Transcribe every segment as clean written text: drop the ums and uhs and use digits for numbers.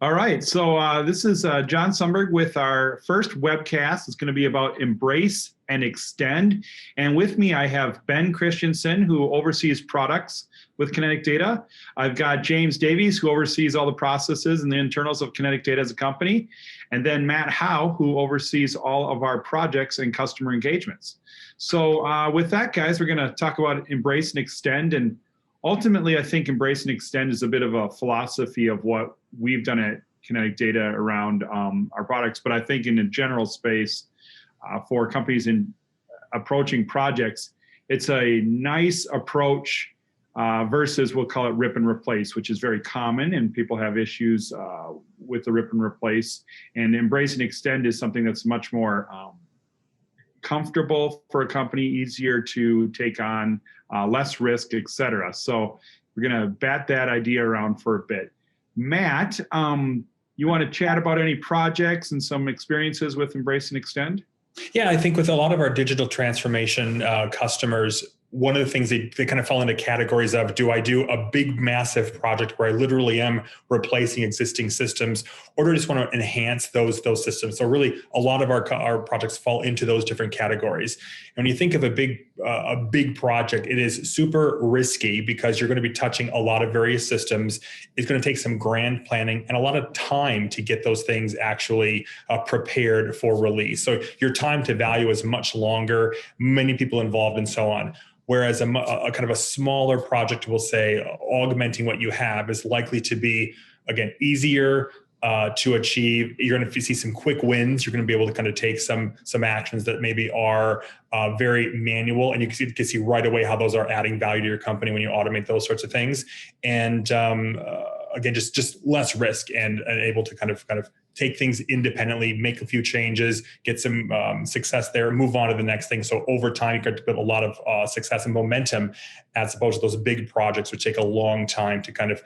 All right, so this is John Sumberg with our first webcast. It's going to be about embrace and extend. And with me, I have Ben Christensen, who oversees products with Kinetic Data. I've got James Davies, who oversees all the processes and the internals of Kinetic Data as a company. And then Matt Howe, who oversees all of our projects and customer engagements. So with that, guys, we're going to talk about embrace and extend. And ultimately, I think embrace and extend is a bit of a philosophy of what we've done at Kinetic Data around our products. But I think in a general space, for companies in approaching projects, it's a nice approach versus we'll call it rip and replace, which is very common, and people have issues with the rip and replace. And embrace and extend is something that's much more comfortable for a company, easier to take on, less risk, et cetera. So we're going to bat that idea around for a bit. Matt, you want to chat about any projects and some experiences with Embrace and Extend? Yeah, I think with a lot of our digital transformation customers, one of the things they kind of fall into categories of, do I do a big, massive project where I literally am replacing existing systems, or do I just want to enhance those systems? So really, a lot of our projects fall into those different categories. And when you think of a big project, it is super risky because you're going to be touching a lot of various systems. It's going to take some grand planning and a lot of time to get those things actually prepared for release. So your time to value is much longer, many people involved, and so on. Whereas a kind of a smaller project, we'll say, augmenting what you have is likely to be, again, easier to achieve. You're going to see some quick wins. You're going to be able to kind of take some actions that maybe are very manual, and you can see right away how those are adding value to your company when you automate those sorts of things. And again, just less risk and able to kind of take things independently, make a few changes, get some success there, move on to the next thing. So over time, you get to build a lot of success and momentum, as opposed to those big projects, which take a long time to kind of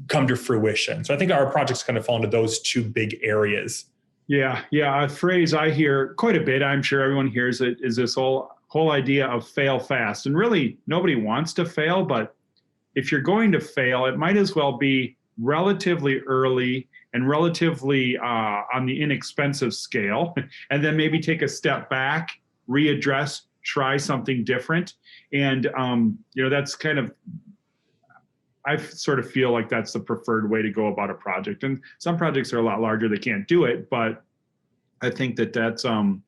come to fruition. So I think our projects kind of fall into those two big areas. Yeah. A phrase I hear quite a bit, I'm sure everyone hears it, is this whole idea of fail fast. And really, nobody wants to fail, but if you're going to fail, it might as well be relatively early and relatively on the inexpensive scale, and then maybe take a step back, readdress, try something different. And that's kind of, I sort of feel like that's the preferred way to go about a project. And some projects are a lot larger, they can't do it, but I think that that's the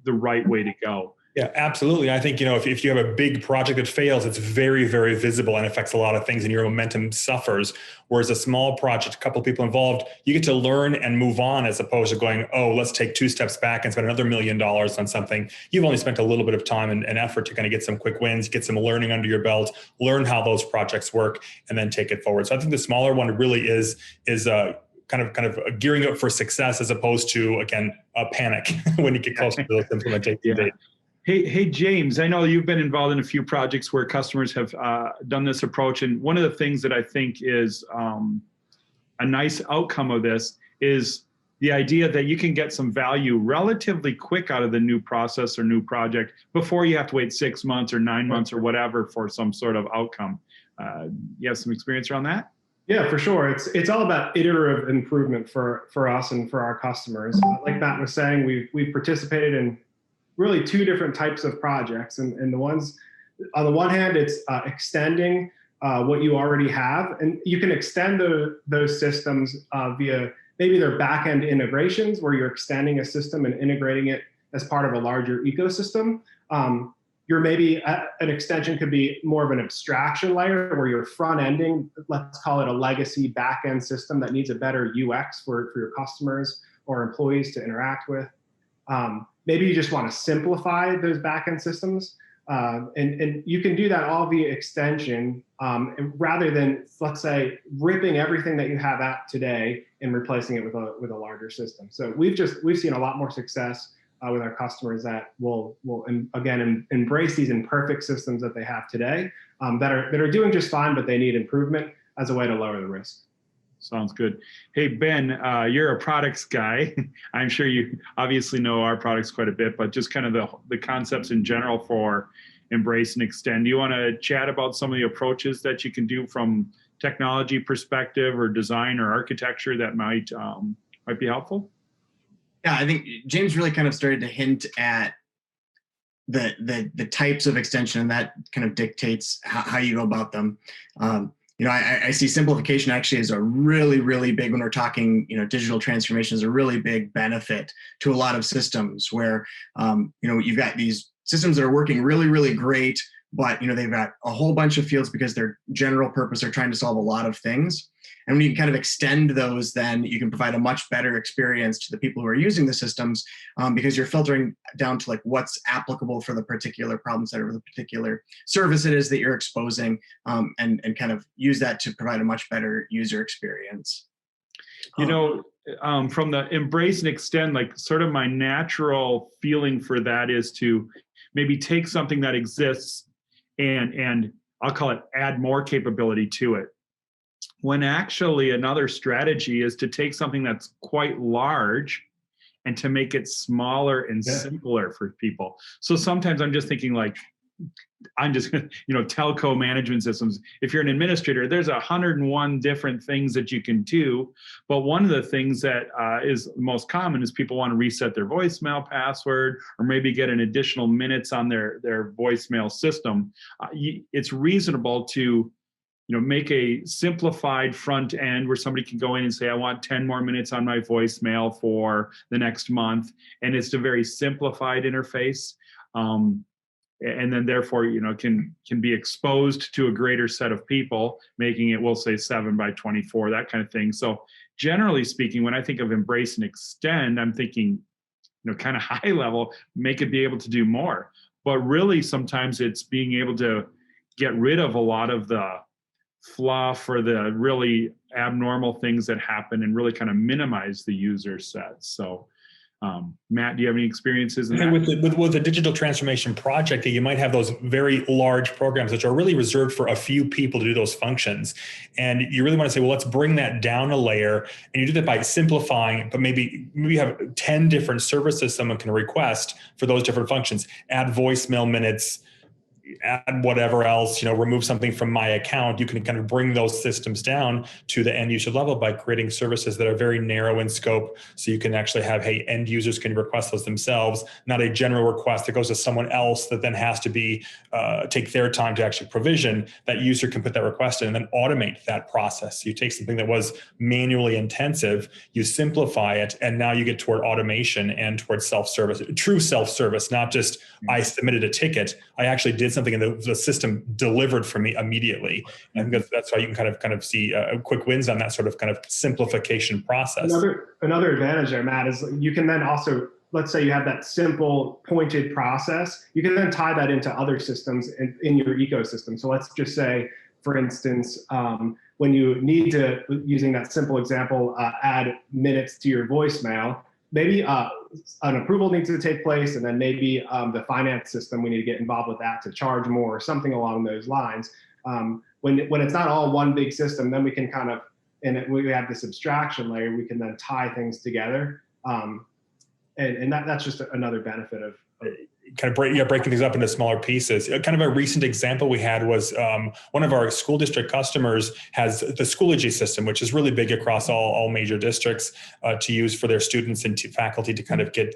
right way to go. Yeah, absolutely. I think, if you have a big project that fails, it's very, very visible and affects a lot of things, and your momentum suffers. Whereas a small project, a couple of people involved, you get to learn and move on, as opposed to going, let's take 2 steps back and spend another $1 million on something. You've only spent a little bit of time and effort to kind of get some quick wins, get some learning under your belt, learn how those projects work, and then take it forward. So I think the smaller one really is kind of gearing up for success, as opposed to, again, a panic when you get close to those implementation dates. Hey, James, I know you've been involved in a few projects where customers have done this approach. And one of the things that I think is a nice outcome of this is the idea that you can get some value relatively quick out of the new process or new project before you have to wait 6 months or 9 months or whatever for some sort of outcome. You have some experience around that? Yeah, for sure. It's all about iterative improvement for us and for our customers. Like Matt was saying, we've participated in really 2 different types of projects. And the ones, on the one hand, it's extending what you already have. And you can extend those systems via maybe their back-end integrations, where you're extending a system and integrating it as part of a larger ecosystem. An extension could be more of an abstraction layer, where you're front-ending, let's call it a legacy back-end system that needs a better UX for your customers or employees to interact with. Maybe you just want to simplify those backend systems, and you can do that all via extension, rather than, let's say, ripping everything that you have out today and replacing it with a larger system. So we've seen a lot more success with our customers that will again embrace these imperfect systems that they have today, that are doing just fine, but they need improvement as a way to lower the risk. Sounds good. Hey, Ben, you're a products guy. I'm sure you obviously know our products quite a bit, but just kind of the concepts in general for embrace and extend. Do you want to chat about some of the approaches that you can do from technology perspective or design or architecture that might be helpful? Yeah, I think James really kind of started to hint at the types of extension, and that kind of dictates how you go about them. I see simplification actually as a really, really big, when we're talking, digital transformation, is a really big benefit to a lot of systems where, you've got these systems that are working really, really great, but, they've got a whole bunch of fields because their general purpose are trying to solve a lot of things. And when you kind of extend those, then you can provide a much better experience to the people who are using the systems, because you're filtering down to like what's applicable for the particular problem set or the particular service it is that you're exposing, and kind of use that to provide a much better user experience. From the embrace and extend, like sort of my natural feeling for that is to maybe take something that exists and I'll call it add more capability to it. When actually another strategy is to take something that's quite large and to make it smaller and simpler for people. So sometimes I'm just thinking like, telco management systems. If you're an administrator, there's 101 different things that you can do. But one of the things that is most common is people want to reset their voicemail password or maybe get an additional minutes on their voicemail system. It's reasonable to make a simplified front end where somebody can go in and say, I want 10 more minutes on my voicemail for the next month. And it's a very simplified interface. And then therefore, can be exposed to a greater set of people, making it, we'll say 7 by 24, that kind of thing. So generally speaking, when I think of embrace and extend, I'm thinking, kind of high level, make it be able to do more. But really, sometimes it's being able to get rid of a lot of the fluff or the really abnormal things that happen and really kind of minimize the user set. So Matt, do you have any experiences in that? With the digital transformation project, you might have those very large programs which are really reserved for a few people to do those functions. And you really want to say, well, let's bring that down a layer. And you do that by simplifying, but maybe you have 10 different services someone can request for those different functions. Add voicemail minutes, add whatever else, remove something from my account. You can kind of bring those systems down to the end user level by creating services that are very narrow in scope. So you can actually have, hey, end users can request those themselves, not a general request that goes to someone else that then has to be take their time to actually provision. That user can put that request in and then automate that process. So you take something that was manually intensive, you simplify it, and now you get toward automation and towards self-service, true self-service, not just I submitted a ticket, I actually did something and the system delivered for me immediately. And that's why you can kind of see quick wins on that sort of kind of simplification process. Another advantage there, Matt, is you can then also, let's say you have that simple pointed process, you can then tie that into other systems in your ecosystem. So let's just say, for instance, when you need to, using that simple example, add minutes to your voicemail, maybe an approval needs to take place, and then maybe the finance system, we need to get involved with that to charge more or something along those lines. When it's not all one big system, then we can kind of, and we have this abstraction layer, we can then tie things together. And that's just another benefit of kind of breaking things up into smaller pieces. Kind of a recent example we had was one of our school district customers has the Schoology system, which is really big across all major districts to use for their students and faculty to kind of get,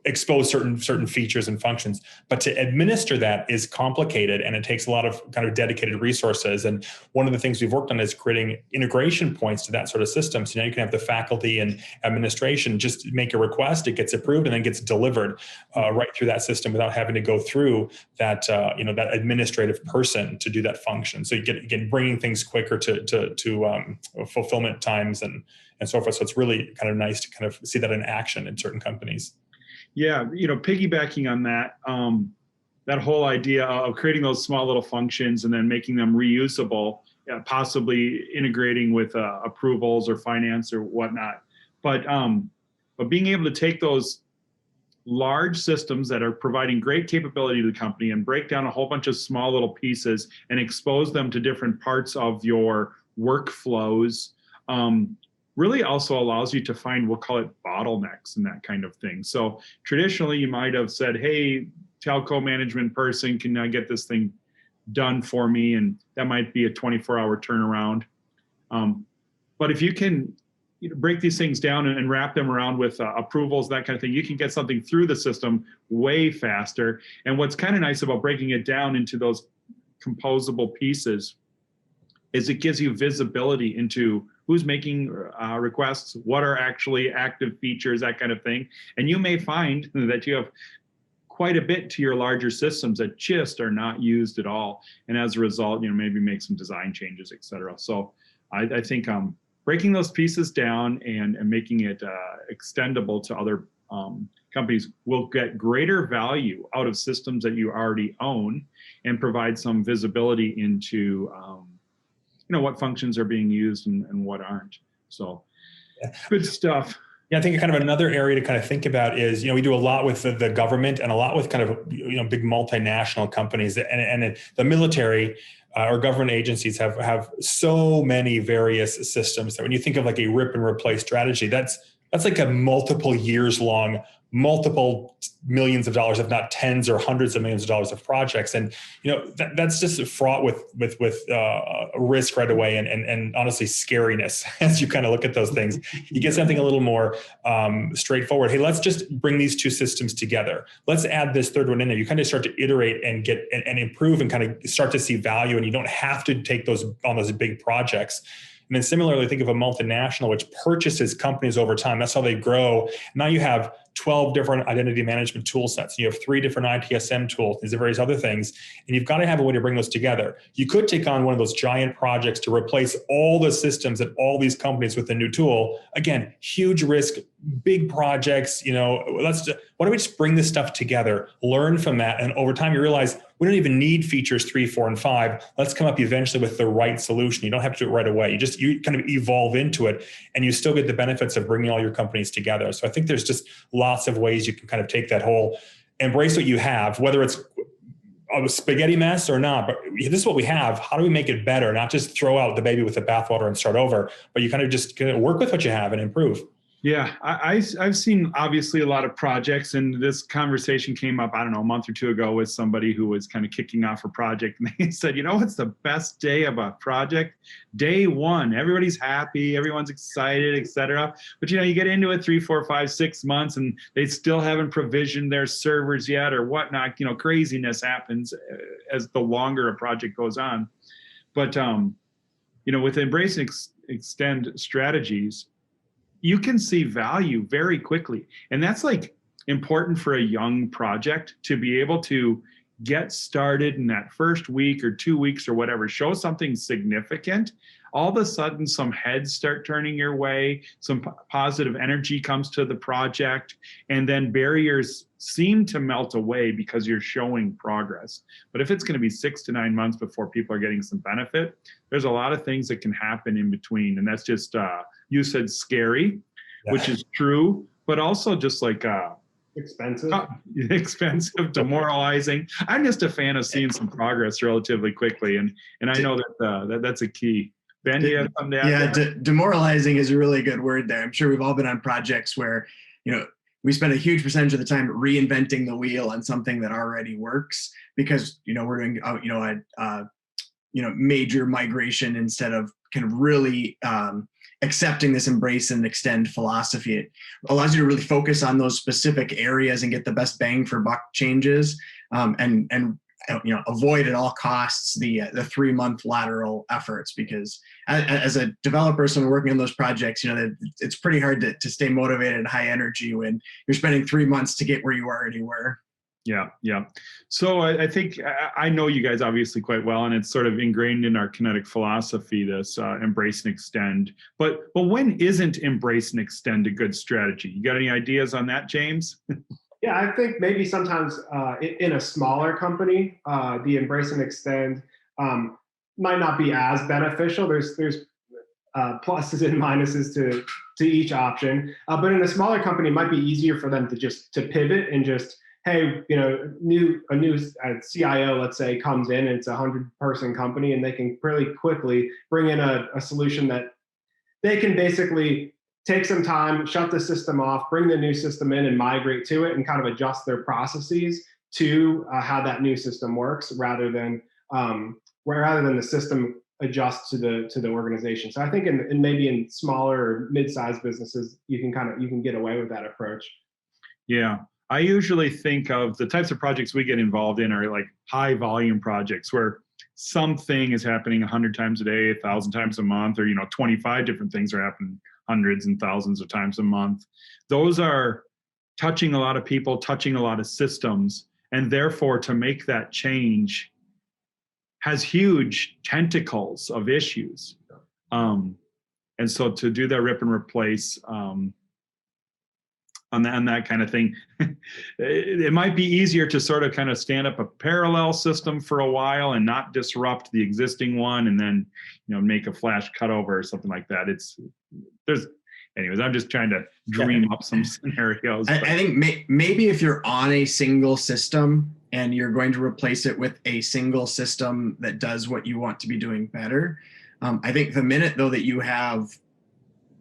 expose certain features and functions. But to administer that is complicated and it takes a lot of kind of dedicated resources. And one of the things we've worked on is creating integration points to that sort of system. So now you can have the faculty and administration just make a request, it gets approved and then gets delivered right through that system without having to go through that that administrative person to do that function. So you get, again, bringing things quicker to fulfillment times and so forth. So it's really kind of nice to kind of see that in action in certain companies. Yeah, piggybacking on that, that whole idea of creating those small little functions and then making them reusable, possibly integrating with approvals or finance or whatnot. But being able to take those large systems that are providing great capability to the company and break down a whole bunch of small little pieces and expose them to different parts of your workflows really also allows you to find, we'll call it bottlenecks and that kind of thing. So traditionally you might have said, hey, telco management person can get this thing done for me, and that might be a 24-hour turnaround. But if you can break these things down and wrap them around with approvals, that kind of thing, you can get something through the system way faster. And what's kind of nice about breaking it down into those composable pieces is it gives you visibility into who's making requests, what are actually active features, that kind of thing. And you may find that you have quite a bit to your larger systems that just are not used at all. And as a result, maybe make some design changes, et cetera. So I think breaking those pieces down and making it extendable to other companies will get greater value out of systems that you already own and provide some visibility into what functions are being used and what aren't. So good stuff. Yeah, I think kind of another area to kind of think about is, we do a lot with the government and a lot with kind of, big multinational companies and the military or government agencies have so many various systems that when you think of like a rip and replace strategy, that's like a multiple years long, multiple millions of dollars, if not tens or hundreds of millions of dollars of projects. And, that's just fraught with risk right away and honestly scariness as you kind of look at those things. You get something a little more straightforward. Hey, let's just bring these two systems together. Let's add this third one in there. You kind of start to iterate and get and improve and kind of start to see value, and you don't have to take those on those big projects. And then similarly, think of a multinational which purchases companies over time. That's how they grow. Now you have 12 different identity management tool sets. You have 3 different ITSM tools, these are various other things, and you've got to have a way to bring those together. You could take on one of those giant projects to replace all the systems at all these companies with a new tool. Again, huge risk, big projects. Why don't we just bring this stuff together, learn from that, and over time you realize we don't even need features 3, 4, and 5. Let's come up eventually with the right solution. You don't have to do it right away. You kind of evolve into it, and you still get the benefits of bringing all your companies together. So I think there's just lots of ways you can kind of take that whole, embrace what you have, whether it's a spaghetti mess or not, but this is what we have. How do we make it better? Not just throw out the baby with the bathwater and start over, but you kind of just work with what you have and improve. Yeah, I've seen obviously a lot of projects, and this conversation came up, a month or two ago with somebody who was kind of kicking off a project, and they said, what's the best day of a project? Day one, everybody's happy, everyone's excited, et cetera. But you get into it 3, 4, 5, 6 months, and they still haven't provisioned their servers yet or whatnot. Craziness happens as the longer a project goes on. But with embrace and extend strategies, you can see value very quickly. And that's like important for a young project to be able to get started in that first week or 2 weeks or whatever, show something significant. All of a sudden, some heads start turning your way, some positive energy comes to the project, and then barriers seem to melt away because you're showing progress. But if it's going to be 6 to 9 months before people are getting some benefit, there's a lot of things that can happen in between. And that's just, you said scary, which is true, but also just like expensive, demoralizing. I'm just a fan of seeing some progress relatively quickly. And I know that that's a key. Ben, do you have something to add? Yeah, demoralizing is a really good word there. I'm sure we've all been on projects where, we spend a huge percentage of the time reinventing the wheel on something that already works because, we're doing, major migration instead of kind of really accepting this embrace and extend philosophy. It allows you to really focus on those specific areas and get the best bang for buck changes, and avoid at all costs the 3-month lateral efforts, because as a developer, someone working on those projects, it's pretty hard to stay motivated and high energy when you're spending 3 months to get where you already were. Yeah. So I think I know you guys obviously quite well, and it's sort of ingrained in our Kinetic philosophy, this embrace and extend. But when isn't embrace and extend a good strategy? You got any ideas on that, James? Yeah, I think maybe sometimes in a smaller company, the embrace and extend might not be as beneficial. There's pluses and minuses to each option, but in a smaller company, it might be easier for them to pivot and just, hey, a new CIO, let's say, comes in and it's a 100-person company, and they can really quickly bring in a solution that they can basically take some time, shut the system off, bring the new system in and migrate to it and kind of adjust their processes to how that new system works, rather than the system adjusts to the organization. So I think in maybe in smaller or mid-sized businesses, you can get away with that approach. Yeah. I usually think of the types of projects we get involved in are like high volume projects where something is happening 100 times a day, 1,000 times a month, or 25 different things are happening hundreds and thousands of times a month. Those are touching a lot of people, touching a lot of systems, and therefore to make that change has huge tentacles of issues. And so to do that rip and replace on that kind of thing, it might be easier to sort of kind of stand up a parallel system for a while and not disrupt the existing one, and then make a flash cutover or something like that. Anyways, I'm just trying to dream up some scenarios. I think maybe if you're on a single system and you're going to replace it with a single system that does what you want to be doing better, I think the minute though that you have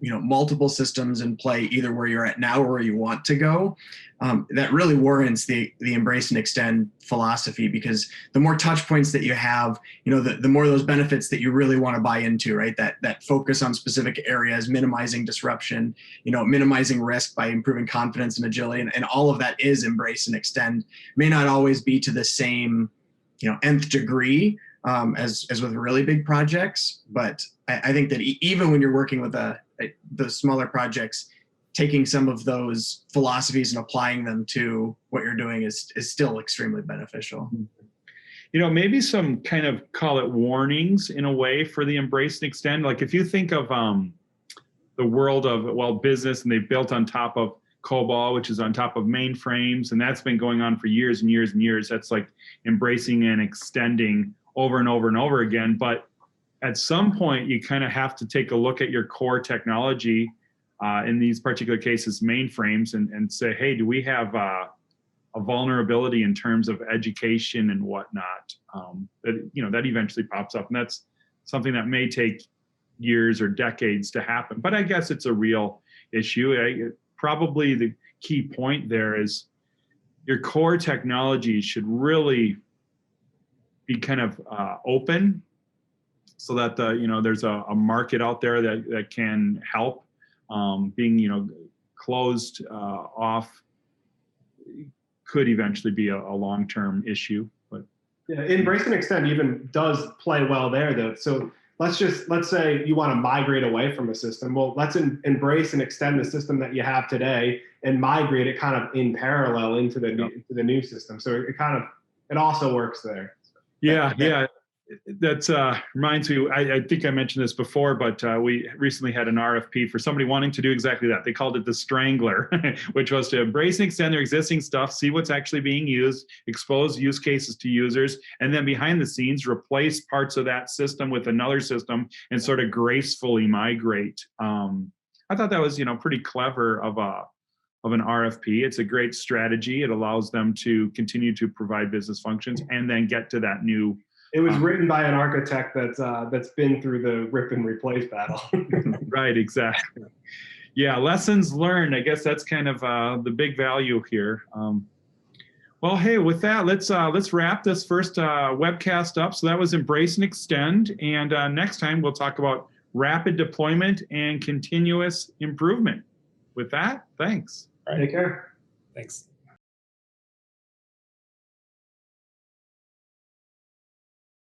multiple systems in play, either where you're at now or where you want to go, that really warrants the embrace and extend philosophy, because the more touch points that you have, the more those benefits that you really want to buy into, right? That focus on specific areas, minimizing disruption, minimizing risk by improving confidence and agility, and all of that is embrace and extend. May not always be to the same, nth degree as with really big projects, but I think that even when you're working with the smaller projects, taking some of those philosophies and applying them to what you're doing is still extremely beneficial. Maybe some kind of, call it warnings in a way for the embrace and extend. Like if you think of the world of, business, and they've built on top of COBOL, which is on top of mainframes, and that's been going on for years and years and years. That's like embracing and extending over and over and over again. But at some point, you kind of have to take a look at your core technology, in these particular cases, mainframes, and say, hey, do we have a vulnerability in terms of education and whatnot? That eventually pops up, and that's something that may take years or decades to happen. But I guess it's a real issue. Probably the key point there is your core technology should really be kind of open, so that there's a market out there that can help. Being closed off could eventually be a long-term issue. But yeah, embrace and extend even does play well there, though. So let's say you want to migrate away from a system. Well, let's embrace and extend the system that you have today and migrate it kind of in parallel into the new system. So it also works there. Yeah. That reminds me, I think I mentioned this before, but we recently had an RFP for somebody wanting to do exactly that. They called it the Strangler, which was to embrace and extend their existing stuff, see what's actually being used, expose use cases to users, and then behind the scenes, replace parts of that system with another system and sort of gracefully migrate. I thought that was, pretty clever of an RFP. It's a great strategy. It allows them to continue to provide business functions and then get to that new. It was written by an architect that's been through the rip and replace battle. Right, exactly. Yeah, lessons learned. I guess that's kind of the big value here. Well, hey, with that, let's wrap this first webcast up. So that was embrace and extend, and next time we'll talk about rapid deployment and continuous improvement. With that, thanks. Take care. Thanks.